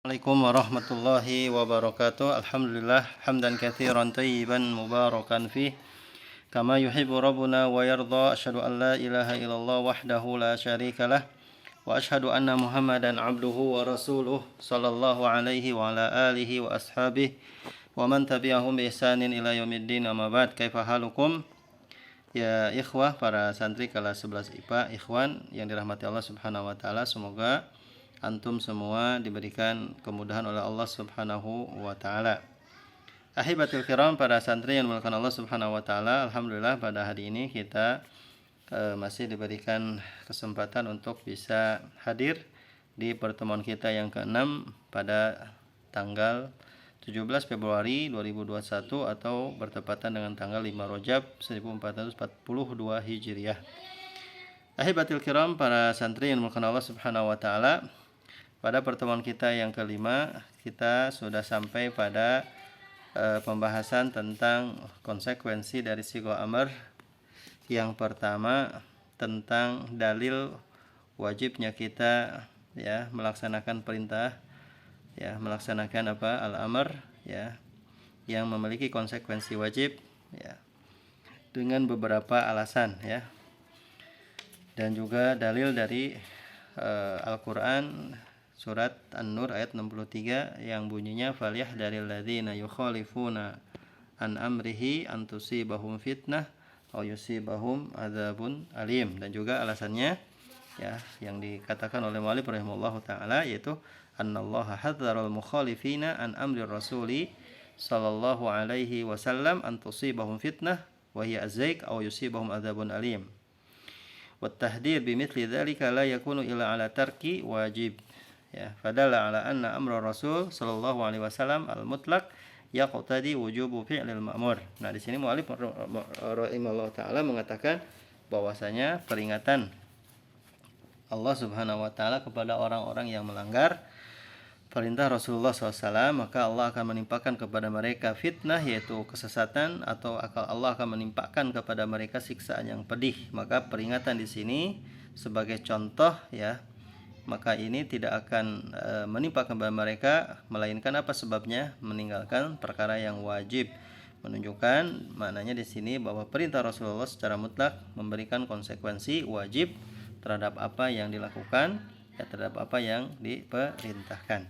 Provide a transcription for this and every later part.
Assalamualaikum warahmatullahi wabarakatuh. Alhamdulillah hamdan katsiran thayyiban mubarakan fih kama yuhibbu rabbuna wa yarda. Asyhadu an la ilaha illallah wahdahu la syarikalah wa asyhadu anna Muhammadan abduhu wa rasuluh sallallahu alaihi wa ala alihi wa ashabihi wa man tabi'ahum bi ihsanin ila yaumiddin. Amma ba'd. Kaifa halukum ya ikhwah, para santri kelas 11 IPA, ikhwan yang dirahmati Allah Subhanahu wa taala. Semoga antum semua diberikan kemudahan oleh Allah Subhanahu wa taala. Ahibatul kiram, para santri yang dimuliakan Allah Subhanahu wa taala, alhamdulillah pada hari ini kita masih diberikan kesempatan untuk bisa hadir di pertemuan kita yang ke-6 pada tanggal 17 Februari 2021 atau bertepatan dengan tanggal 5 Rajab 1442 Hijriah. Ahibatul kiram, para santri yang dimuliakan Allah Subhanahu wa taala, pada pertemuan kita yang kelima, kita sudah sampai pada pembahasan tentang konsekuensi dari sigha amr. Yang pertama, tentang dalil wajibnya kita ya melaksanakan perintah, ya melaksanakan al-amr ya yang memiliki konsekuensi wajib ya dengan beberapa alasan ya. Dan juga dalil dari Al-Qur'an surat An-Nur ayat 63 yang bunyinya falyahdharil ladzina yukhalifuna an amrihi an tusibahum fitnah aw yusibahum adzabun alim. Dan juga alasannya ya yang dikatakan oleh mu'allif rahimahullahu taala, yaitu annallaha hadzaral mukhalifina an amri rasuli sallallahu alaihi wasallam an tusibahum fitnah wa hiya azzaik aw yusibahum adzabun alim. Wa tahdhir bimithli dzalika la yakunu illa ala tarki wajib. Ya, fadalla ala anna amra Rasul sallallahu alaihi wasallam al-mutlaq yaqtadi wujubu fi'lil ma'mur. Nah, di sini mu'allif rahimahullah taala mengatakan bahwasanya peringatan Allah Subhanahu wa taala kepada orang-orang yang melanggar perintah Rasulullah SAW, maka Allah akan menimpakan kepada mereka fitnah, yaitu kesesatan, atau Allah akan menimpakan kepada mereka siksaan yang pedih. Maka peringatan di sini sebagai contoh ya, maka ini tidak akan menimpa kepada mereka, melainkan apa sebabnya? Meninggalkan perkara yang wajib. Menunjukkan maknanya di sini bahwa perintah Rasulullah secara mutlak memberikan konsekuensi wajib terhadap apa yang dilakukan, ya, terhadap apa yang diperintahkan.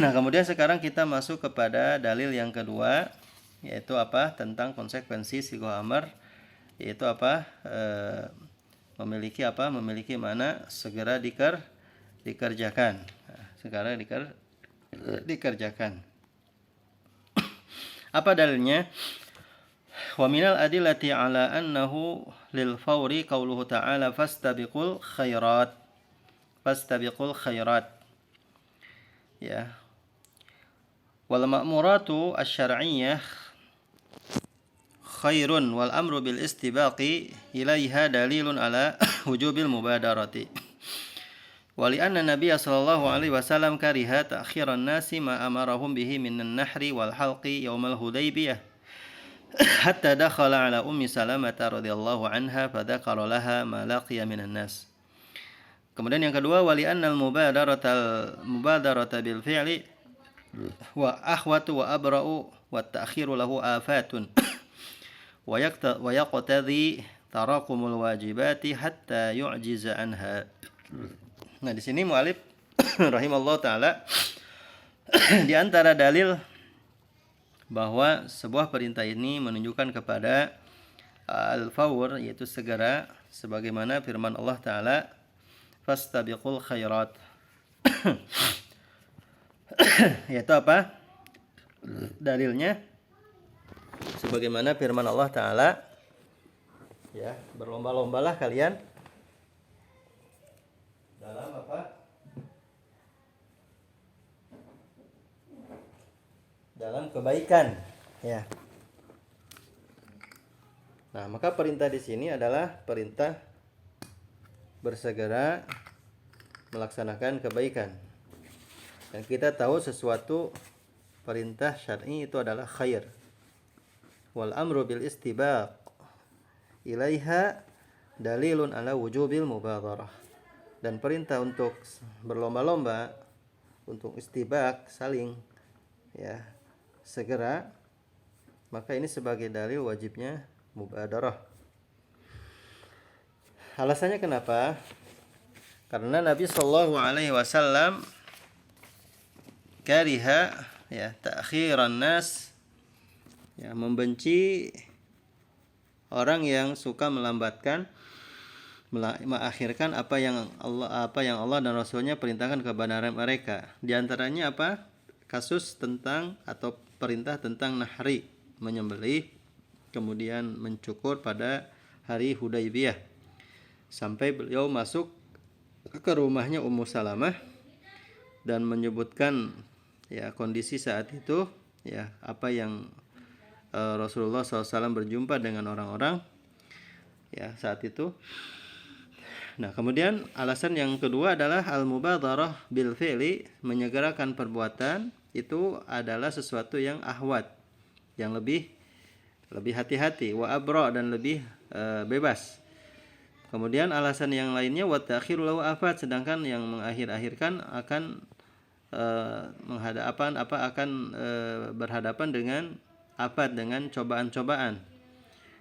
Nah, kemudian sekarang kita masuk kepada dalil yang kedua, yaitu apa? Tentang konsekuensi sigha amr, yaitu apa? Memiliki mana segera dikerjakan. Nah, segera dikerjakan. Apa dalilnya? Wa minal adillati ala annahu lil fawri qauluhu ta'ala fastabiqul khairat. Ya. Wal ma'muratu asy-syar'iyyah khairun wal amru bil istibaqi ilaiha dalilun ala wujubil mubadarati. Wali anna Nabiya sallallahu alaihi wasallam kariha ta'khiran nasi ma amarahum bihi minan nahri wal halqi yaumal hudaybiyah hatta dakhala ala ummi Salamah radhiyallahu anha fadzakara laha ma laqiya minan nas. Kemudian yang kedua, wali anna al mubadarata bil fi'li wa ahwatu wa abra'u wa ta'khiru lahu afatun wa yaqtadhi tarakumul wajibati hatta yu'jiza anha. Nah, di sini mu'allif rahimallahu taala di antara dalil bahwa sebuah perintah ini menunjukkan kepada al-fawr, yaitu segera, sebagaimana firman Allah taala fastabiqul khairat. Yaitu apa? Dalilnya sebagaimana firman Allah taala, ya, berlomba-lombalah kalian dalam apa? Dalam kebaikan, ya. Nah, maka perintah di sini adalah perintah bersegera melaksanakan kebaikan. Dan kita tahu sesuatu perintah syar'i itu adalah khair. Wal amru bil istibaq ilaiha dalilun ala wujubil mubadarah. Dan perintah untuk berlomba-lomba untuk istibak saling ya segera, maka ini sebagai dalil wajibnya mubadarah. Alasannya kenapa? Karena Nabi Shallallahu Alaihi Wasallam kariha ya ta'khiran nas, ya membenci orang yang suka melambatkan mengakhirkan apa yang Allah dan Rasulnya perintahkan kepada mereka. Di antaranya apa? Kasus tentang atau perintah tentang nahri, menyembelih, kemudian mencukur pada hari Hudaybiyah. Sampai beliau masuk ke rumahnya Ummu Salamah dan menyebutkan ya kondisi saat itu, ya apa yang Rasulullah SAW berjumpa dengan orang-orang ya saat itu. Nah, kemudian alasan yang kedua adalah al-mubadarah bil fi'li, menyegerakan perbuatan itu adalah sesuatu yang ahwat, yang lebih hati-hati, wa abra, dan lebih bebas. Kemudian alasan yang lainnya wa ta'khiru lahu afat, sedangkan yang mengakhir-akhirkan akan berhadapan dengan afat, dengan cobaan-cobaan.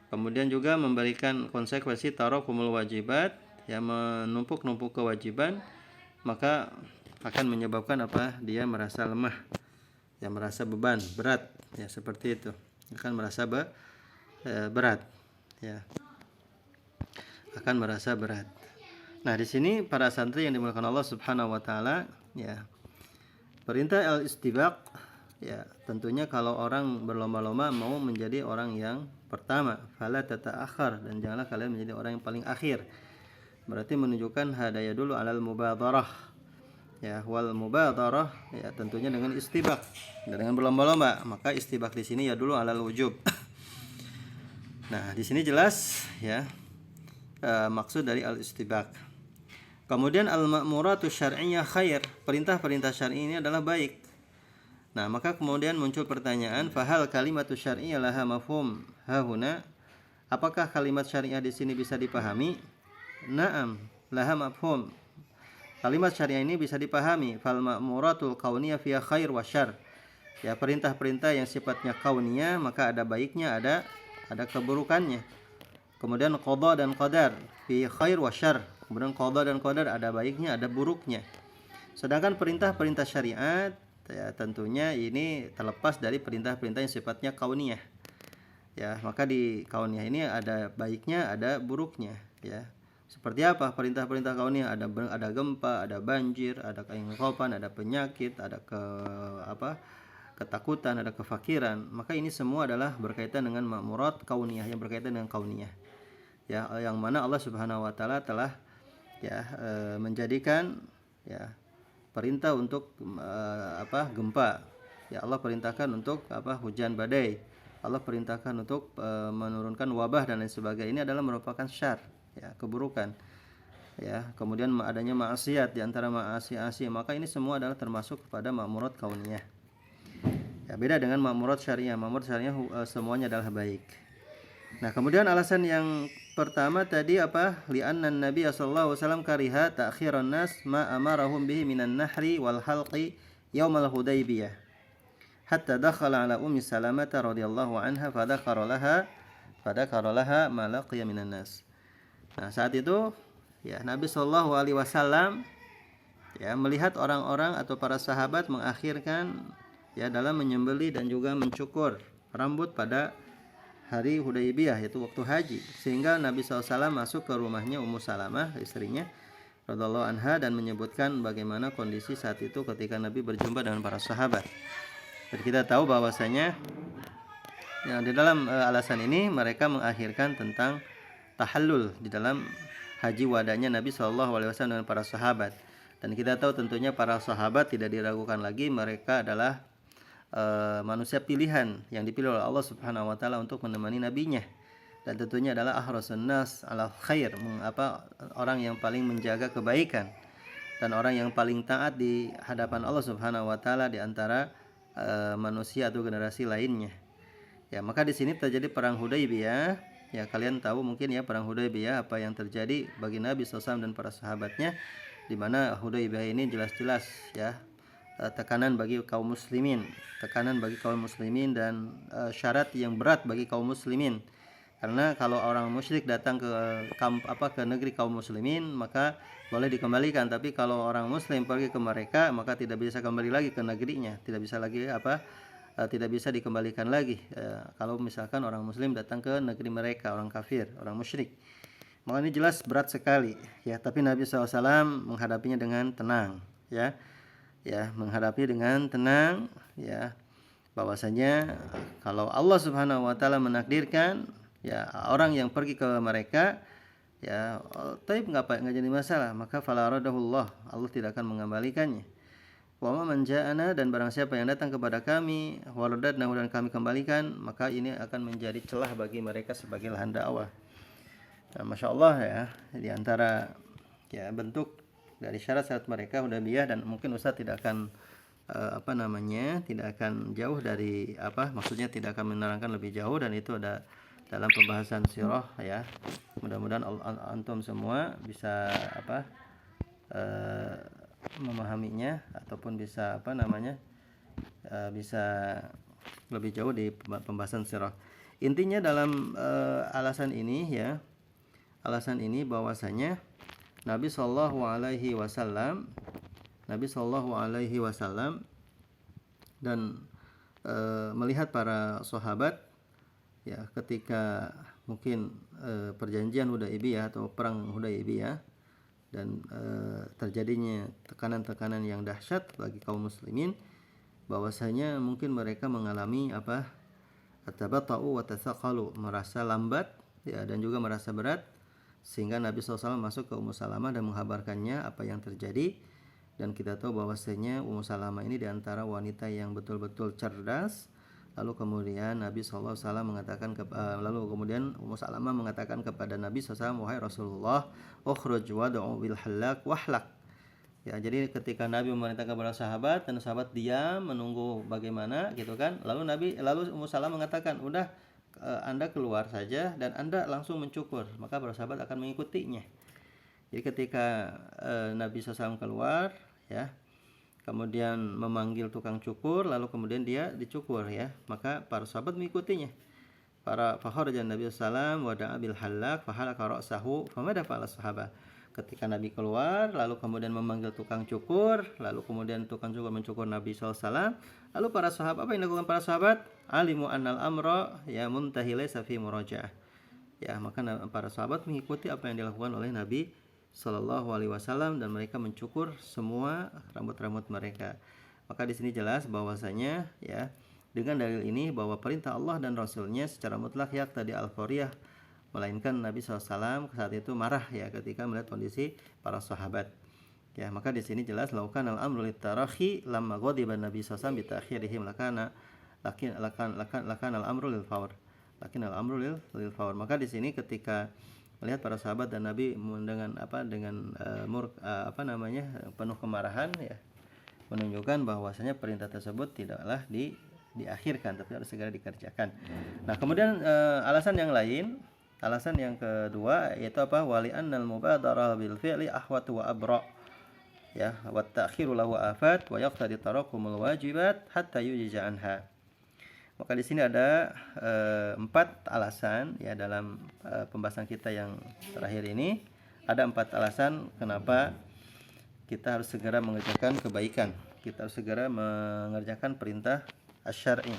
Kemudian juga memberikan konsekuensi tarakumul wajibat, ya menumpuk-numpuk kewajiban, maka akan menyebabkan apa? Dia merasa lemah, ya merasa beban, berat, ya seperti itu. Akan merasa berat, ya. Akan merasa berat. Nah, di sini para santri yang dimuliakan Allah Subhanahu wa taala, ya. Perintah al-istibaq, ya tentunya kalau orang berlomba-lomba mau menjadi orang yang pertama, fala tata'akhir, dan janganlah kalian menjadi orang yang paling akhir. Berarti menunjukkan hadaya dulu alal mubadarah, ya wal mubadarah, ya tentunya dengan istibaq, dengan berlomba-lomba. Maka istibaq di sini ya dulu alal wujub. Nah, di sini jelas ya maksud dari al istibaq. Kemudian al ma'muratu syar'iyyah khair, perintah-perintah syar'i ini adalah baik. Nah, maka kemudian muncul pertanyaan, fahal kalimatu syar'iyyah laha mafhum hahuna? Apakah kalimat syariah di sini bisa dipahami? Naam, laha mafhum. Kalimat syariah ini bisa dipahami. Fal ma'muratul kauniyah fiha khair wa syarr. Ya, perintah-perintah yang sifatnya kauniyah maka ada baiknya, ada keburukannya. Kemudian qada dan qadar fi khair wa syarr. Kemudian qada dan qadar ada baiknya, ada buruknya. Sedangkan perintah-perintah syariat ya tentunya ini terlepas dari perintah-perintah yang sifatnya kauniyah. Ya, maka di kauniyah ini ada baiknya, ada buruknya, ya. Seperti apa perintah-perintah kauniyah? Ada gempa, ada banjir, ada keinginan, ada penyakit, ada ketakutan, ada kefakiran. Maka ini semua adalah berkaitan dengan ma'murat kauniyah, yang berkaitan dengan kauniyah. Ya, yang mana Allah Subhanahu wa taala telah menjadikan ya perintah untuk gempa. Ya, Allah perintahkan untuk hujan badai. Allah perintahkan untuk menurunkan wabah dan lain sebagainya. Ini adalah merupakan syarr, ya, keburukan. Ya, kemudian adanya maksiat di antara maasi-asi, maka ini semua adalah termasuk kepada ma'murat kauniyah. Ya, beda dengan ma'murat syariah. Ma'murat syariah semuanya adalah baik. Nah, kemudian alasan yang pertama tadi apa? Li'anna Nabi sallallahu alaihi wasallam kariha ta'khiran nas ma amarahum bihi minan nahri wal halqi yaumal Hudaybiyah. Hatta dakhala ala Ummi Salamah radhiyallahu anha fadakara laha ma laqiya minan nas. Nah, saat itu ya Nabi sallallahu alaihi wasallam ya melihat orang-orang atau para sahabat mengakhirkan ya dalam menyembelih dan juga mencukur rambut pada hari Hudaybiyah, yaitu waktu haji, sehingga Nabi SAW masuk ke rumahnya Ummu Salamah, istrinya radhiyallahu anha, dan menyebutkan bagaimana kondisi saat itu ketika Nabi berjumpa dengan para sahabat. Dan kita tahu bahwasanya yang di dalam alasan ini mereka mengakhirkan tentang tahallul di dalam haji wadahnya Nabi SAW dengan para sahabat. Dan kita tahu tentunya para sahabat tidak diragukan lagi, mereka adalah manusia pilihan yang dipilih oleh Allah Subhanahu wa taala untuk menemani nabinya, dan tentunya adalah ahrasun nas ala khair, orang yang paling menjaga kebaikan dan orang yang paling taat di hadapan Allah Subhanahu wa taala di antara manusia atau generasi lainnya. Ya, maka di sini terjadi perang Hudaybiyah. Ya, kalian tahu mungkin ya perang Hudaybiyah apa yang terjadi bagi Nabi SAW dan para sahabatnya, di mana Hudaybiyah ini jelas-jelas ya tekanan bagi kaum muslimin, dan syarat yang berat bagi kaum muslimin. Karena kalau orang musyrik datang ke negeri kaum muslimin maka boleh dikembalikan, tapi kalau orang muslim pergi ke mereka maka tidak bisa kembali lagi ke negerinya, tidak bisa dikembalikan lagi. Kalau misalkan orang muslim datang ke negeri mereka, orang kafir, orang musyrik, maka ini jelas berat sekali ya. Tapi Nabi SAW menghadapinya dengan tenang ya, menghadapi dengan tenang ya, bahwasanya kalau Allah Subhanahu wa taala menakdirkan ya orang yang pergi ke mereka ya, taib nggak jadi masalah, maka fala radahullah, Allah tidak akan mengembalikannya. Wa man ja'ana, dan barang siapa yang datang kepada kami, waladadnahu, dan kami kembalikan, maka ini akan menjadi celah bagi mereka sebagai lahan dakwah. Nah, Masya Allah ya, di antara ya bentuk dari syarat-syarat mereka Hudaybiyah, dan mungkin Ustaz tidak akan tidak akan jauh dari maksudnya tidak akan menerangkan lebih jauh, dan itu ada dalam pembahasan sirah ya. Mudah-mudahan antum semua bisa memahaminya ataupun bisa bisa lebih jauh di pembahasan sirah. Intinya dalam alasan ini bahwasanya Nabi Shallallahu Alaihi Wasallam dan melihat para sahabat ya ketika mungkin perjanjian Hudaybiyah atau perang Hudaybiyah, dan terjadinya tekanan-tekanan yang dahsyat bagi kaum muslimin, bahwasanya mungkin mereka mengalami tabata'u wa tathaqalu, merasa lambat ya, dan juga merasa berat, sehingga Nabi SAW masuk ke Ummu Salamah dan menghabarkannya apa yang terjadi. Dan kita tahu bahwasanya Ummu Salamah ini diantara wanita yang betul-betul cerdas. Lalu kemudian Nabi SAW mengatakan kemudian Ummu Salamah mengatakan kepada Nabi SAW, wahai Rasulullah, ukhruj wad'u bil halak wahlak. Ya, jadi ketika Nabi memerintahkan kepada sahabat, dan sahabat diam menunggu bagaimana gitu kan. Lalu Ummu Salamah mengatakan, udah Anda keluar saja dan Anda langsung mencukur, maka para sahabat akan mengikutinya. Jadi ketika Nabi SAW keluar ya, kemudian memanggil tukang cukur, lalu kemudian dia dicukur ya, maka para sahabat mengikutinya. Fakharaja Nabi sallallahu wada'a bil halak fahalaka ra'sahu famada fa'ala sahabat. Ketika Nabi keluar, lalu kemudian memanggil tukang cukur, lalu kemudian tukang cukur mencukur Nabi SAW. Lalu para sahabat, apa yang dilakukan para sahabat? Alimu annal amra ya muntahi laysa fi murajaah. Ya, maka para sahabat mengikuti apa yang dilakukan oleh Nabi Sallallahu Alaihi Wasallam, dan mereka mencukur semua rambut-rambut mereka. Maka di sini jelas bahwasanya ya, dengan dalil ini bahwa perintah Allah dan Rasulnya secara mutlak yaqtadi al-fawriyah, melainkan Nabi SAW saat itu marah ya ketika melihat kondisi para sahabat. Ya, maka di sini jelas laukan al-amru lit-tarahi lamma ghadiba Nabi SAW bi ta'khirihim lakan al-amru lil fawr. Lakin al-amru lil fawr. Maka di sini ketika melihat para sahabat dan Nabi dengan penuh kemarahan ya, menunjukkan bahwasanya perintah tersebut tidaklah diakhirkan, tapi harus segera dikerjakan. Nah, kemudian alasan yang kedua yaitu wali annal mubadarah bil fi'li ahwat wa abra ya, wa ta'khiru lahu afat wa yaqtadi tarakumul wajibat hatta yujza anha. Maka di sini ada 4 alasan ya dalam pembahasan kita yang terakhir ini. Ada 4 alasan kenapa kita harus segera mengerjakan kebaikan. Kita harus segera mengerjakan perintah asy-syar'i.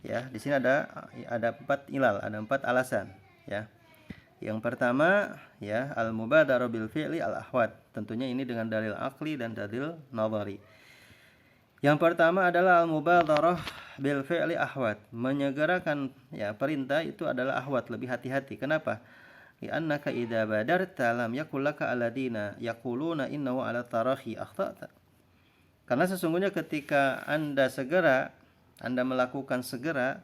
Ya, di sini ada 4 ilal, ada 4 alasan ya. Yang pertama ya, al-mubadarah bil fi'li al-ahwat. Tentunya ini dengan dalil akli dan dalil nadhari. Yang pertama adalah al-mubadarah bil fi'li ahwat. Menyegerakan ya perintah itu adalah ahwat, lebih hati-hati. Kenapa? Ya annaka idza badarta lam yakul laka alladina yaquluna innahu ala tarahi akhtata. Karena sesungguhnya ketika Anda melakukan segera,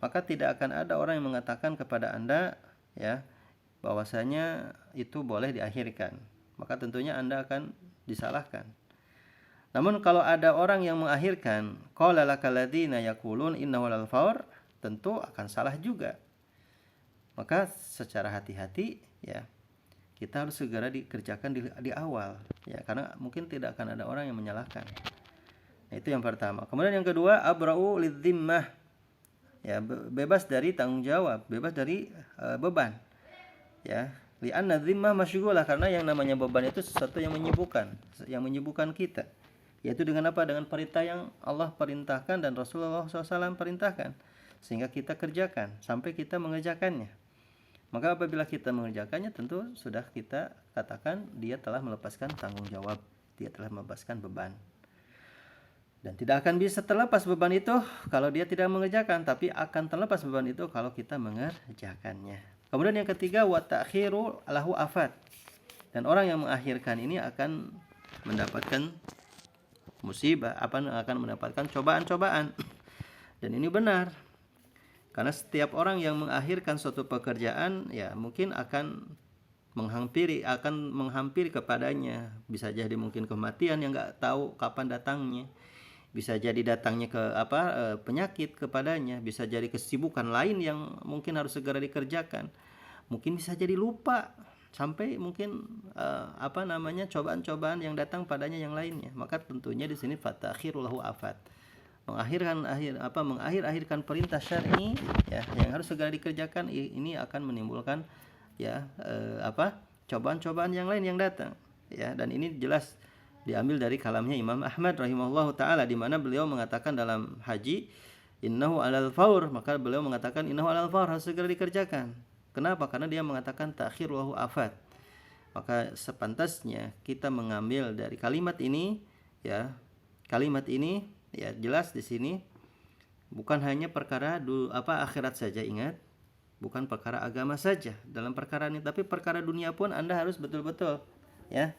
maka tidak akan ada orang yang mengatakan kepada Anda ya bahwasanya itu boleh diakhirkan. Maka tentunya Anda akan disalahkan. Namun kalau ada orang yang mengakhirkan, qala lakal ladzina yaqulun innahu lal fawr, tentu akan salah juga. Maka secara hati-hati ya, kita harus segera dikerjakan di awal ya, karena mungkin tidak akan ada orang yang menyalahkan. Itu yang pertama. Kemudian yang kedua, abra'u lidzimmah. Ya, bebas dari tanggung jawab, bebas dari beban. Ya, li'anna dzimmah masyghulah, karena yang namanya beban itu sesuatu yang menyibukkan kita. Yaitu dengan apa? Dengan perintah yang Allah perintahkan dan Rasulullah SAW perintahkan, sehingga kita kerjakan sampai kita mengerjakannya. Maka apabila kita mengerjakannya, tentu sudah kita katakan dia telah melepaskan tanggung jawab, dia telah melepaskan beban. Dan tidak akan bisa terlepas beban itu kalau dia tidak mengerjakan, tapi akan terlepas beban itu kalau kita mengerjakannya. Kemudian yang ketiga, wa ta'khiru lahu afat. Dan orang yang mengakhirkan ini akan mendapatkan musibah, akan mendapatkan cobaan-cobaan. Dan ini benar. Karena setiap orang yang mengakhirkan suatu pekerjaan, ya mungkin akan menghampiri kepadanya. Bisa jadi mungkin kematian yang nggak tahu kapan datangnya. Bisa jadi datangnya penyakit kepadanya, bisa jadi kesibukan lain yang mungkin harus segera dikerjakan. Mungkin bisa jadi lupa sampai mungkin cobaan-cobaan yang datang padanya yang lainnya. Maka tentunya di sini fatakhiru lahu afat. Mengakhirkan perintah syar'i ya yang harus segera dikerjakan, ini akan menimbulkan cobaan-cobaan yang lain yang datang. Ya, dan ini jelas diambil dari kalamnya Imam Ahmad rahimahullahu taala, di mana beliau mengatakan dalam haji, innahu alal faur, maka beliau mengatakan innahu alal faur, harus segera dikerjakan. Kenapa? Karena dia mengatakan ta'khir lahu afat. Maka sepantasnya kita mengambil dari kalimat ini ya. Kalimat ini ya jelas di sini bukan hanya perkara akhirat saja, ingat. Bukan perkara agama saja dalam perkara ini, tapi perkara dunia pun Anda harus betul-betul ya.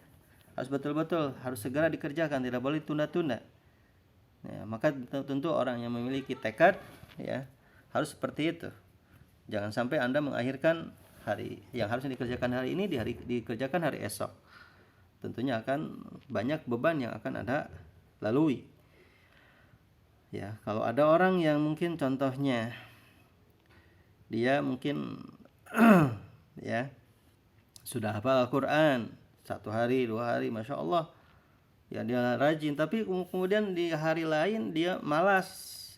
Harus segera dikerjakan, tidak boleh tunda-tunda. Ya, maka tentu orang yang memiliki tekad ya harus seperti itu. Jangan sampai Anda mengakhirkan hari yang harusnya dikerjakan hari ini dikerjakan hari esok. Tentunya akan banyak beban yang akan Anda lalui. Ya, kalau ada orang yang mungkin contohnya dia mungkin ya sudah hafal Al-Qur'an 1 hari, 2 hari, Masya Allah ya, dia rajin, tapi kemudian di hari lain dia malas.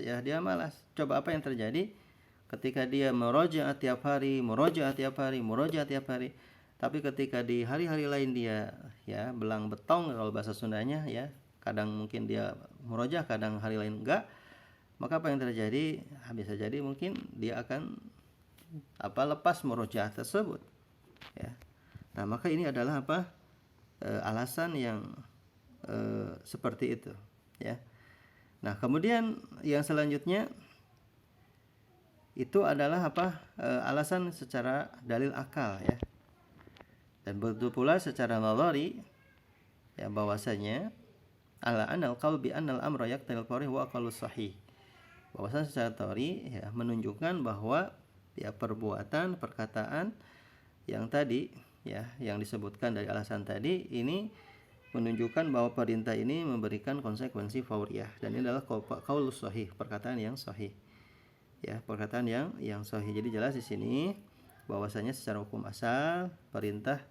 Coba apa yang terjadi ketika dia murojaah tiap hari, tapi ketika di hari-hari lain dia ya belang betong kalau bahasa Sundanya ya, kadang mungkin dia murojaah, kadang hari lain enggak, maka apa yang terjadi? Bisa jadi mungkin dia akan lepas murojaah tersebut ya. Nah, maka ini adalah alasan yang seperti itu ya. Nah, kemudian yang selanjutnya itu adalah alasan secara dalil akal ya. Dan betul pula secara nadhari ya, bahwasanya ala anal qaul bi annal amra yaqtal farih wa aqallus sahih. Bahwasanya secara teori ya menunjukkan bahwa ya perkataan yang tadi ya yang disebutkan dari alasan tadi ini menunjukkan bahwa perintah ini memberikan konsekuensi fauriyah, dan ini adalah qaulus sahih, perkataan yang sahih. Ya, perkataan yang sahih. Jadi jelas di sini bahwasanya secara hukum asal perintah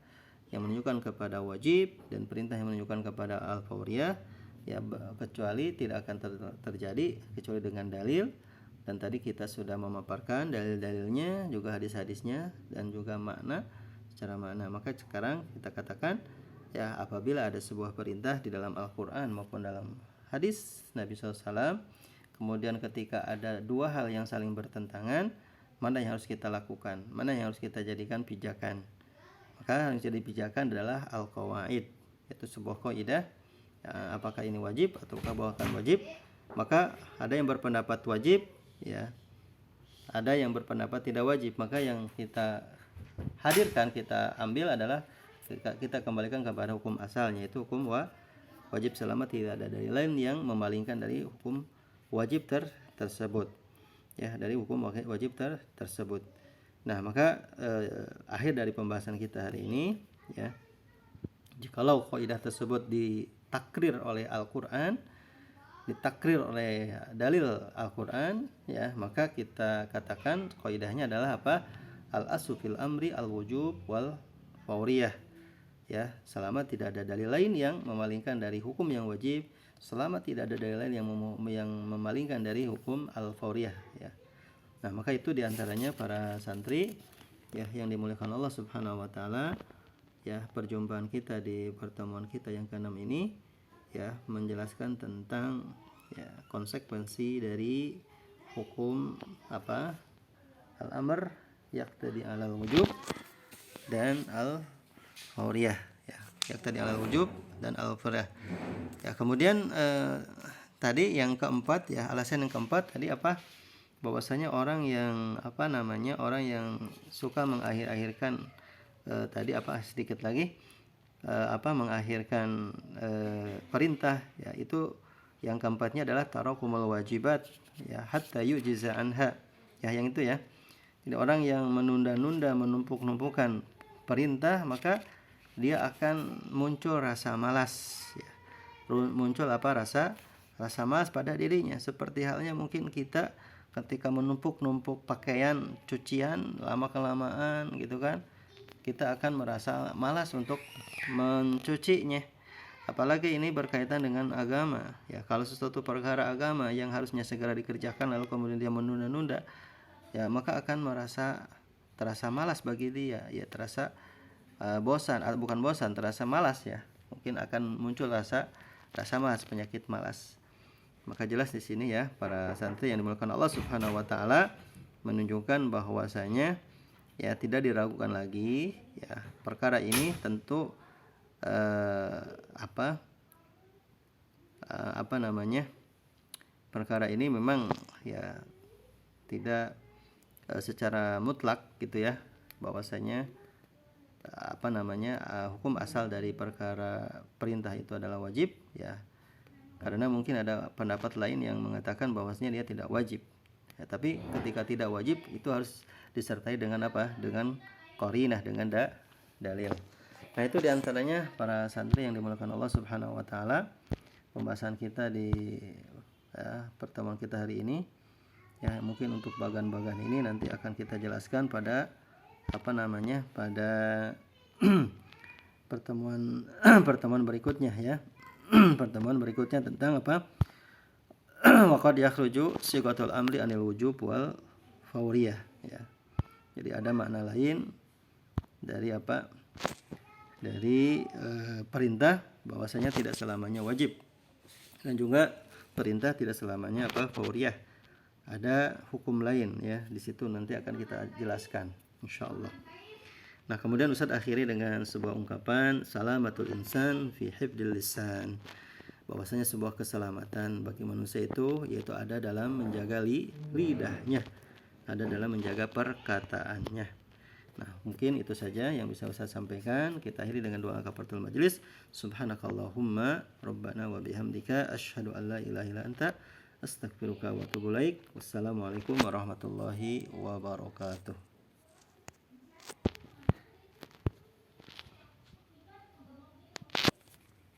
yang menunjukkan kepada wajib dan perintah yang menunjukkan kepada al-fauriyah ya kecuali tidak akan terjadi kecuali dengan dalil, dan tadi kita sudah memaparkan dalil-dalilnya, juga hadis-hadisnya dan juga secara makna. Maka sekarang kita katakan ya, apabila ada sebuah perintah di dalam Al-Qur'an maupun dalam hadis Nabi SAW, kemudian ketika ada dua hal yang saling bertentangan, mana yang harus kita lakukan, mana yang harus kita jadikan pijakan? Maka yang jadi pijakan adalah al-qawaid, yaitu sebuah kaidah ya, apakah ini wajib ataukah bukan wajib. Maka ada yang berpendapat wajib ya, ada yang berpendapat tidak wajib. Maka yang kita hadirkan, kita ambil adalah kita kembalikan kepada hukum asalnya, yaitu hukum wajib selama tidak ada dalil lain yang memalingkan dari hukum wajib tersebut ya, dari hukum wajib tersebut. Nah, maka akhir dari pembahasan kita hari ini ya, jikalau kaidah tersebut ditakrir oleh Al-Qur'an, ditakrir oleh dalil Al-Qur'an ya, maka kita katakan kaidahnya adalah al-aslu fil amri al-wujub wal fauriyah ya, selama tidak ada dalil lain yang memalingkan dari hukum yang wajib selama tidak ada dalil lain yang memalingkan dari hukum al-fauriyah ya. Nah, maka itu diantaranya para santri ya yang dimuliakan Allah Subhanahu wa taala ya, perjumpaan kita di pertemuan kita yang ke-6 ini ya menjelaskan tentang ya konsekuensi dari hukum apa? Al-amr yaqtadi alal wujub dan al-fauriyah ya, yaqtadi alal wujub dan al-fauriyah. Ya, kemudian tadi yang keempat ya, alasan yang keempat tadi apa? Bahwasanya orang yang orang yang suka mengakhir-akhirkan tadi sedikit lagi mengakhirkan perintah ya, itu yang keempatnya adalah tarakumul wajibat ya hatta yujiza anha ya, yang itu ya. Jadi orang yang menunda-nunda, menumpuk-numpukan perintah, maka dia akan muncul rasa malas ya. Muncul rasa malas pada dirinya, seperti halnya mungkin kita ketika menumpuk-numpuk pakaian cucian lama-kelamaan gitu kan, kita akan merasa malas untuk mencucinya. Apalagi ini berkaitan dengan agama ya. Kalau sesuatu perkara agama yang harusnya segera dikerjakan lalu kemudian dia menunda-nunda ya, maka akan terasa malas bagi dia ya, terasa terasa malas ya. Mungkin akan muncul rasa malas, penyakit malas. Maka jelas di sini ya para santri yang dimuliakan Allah Subhanahu wa taala menunjukkan bahwasanya ya tidak diragukan lagi ya, perkara ini tentu perkara ini memang ya tidak secara mutlak gitu ya, bahwasanya hukum asal dari perkara perintah itu adalah wajib ya. Karena mungkin ada pendapat lain yang mengatakan bahwasanya dia tidak wajib. Ya, tapi ketika tidak wajib itu harus disertai dengan dengan qarinah, dengan dalil. Nah, itu diantaranya para santri yang dimuliakan Allah Subhanahu wa taala, pembahasan kita di pertemuan kita hari ini. Ya, mungkin untuk bagan-bagan ini nanti akan kita jelaskan pada pada pertemuan berikutnya ya. Pertemuan berikutnya tentang waqad yakhruju sigatul amri anil wujub wal fauriyah ya. Jadi ada makna lain dari dari perintah, bahwasanya tidak selamanya wajib, dan juga perintah tidak selamanya fauriyah. Ada hukum lain ya, di situ nanti akan kita jelaskan insyaallah. Nah, kemudian Ustaz akhiri dengan sebuah ungkapan salamatul insan fi hifdzil lisan, bahwasanya sebuah keselamatan bagi manusia itu yaitu ada dalam menjaga lidahnya, ada dalam menjaga perkataannya. Nah, mungkin itu saja yang bisa Ustaz sampaikan. Kita akhiri dengan doa kafaratul majelis. Subhanakallahumma rabbana wa bihamdika asyhadu an la ilaha illa anta astaghfiruka wa atubu ilaik. Wassalamualaikum warahmatullahi wabarakatuh.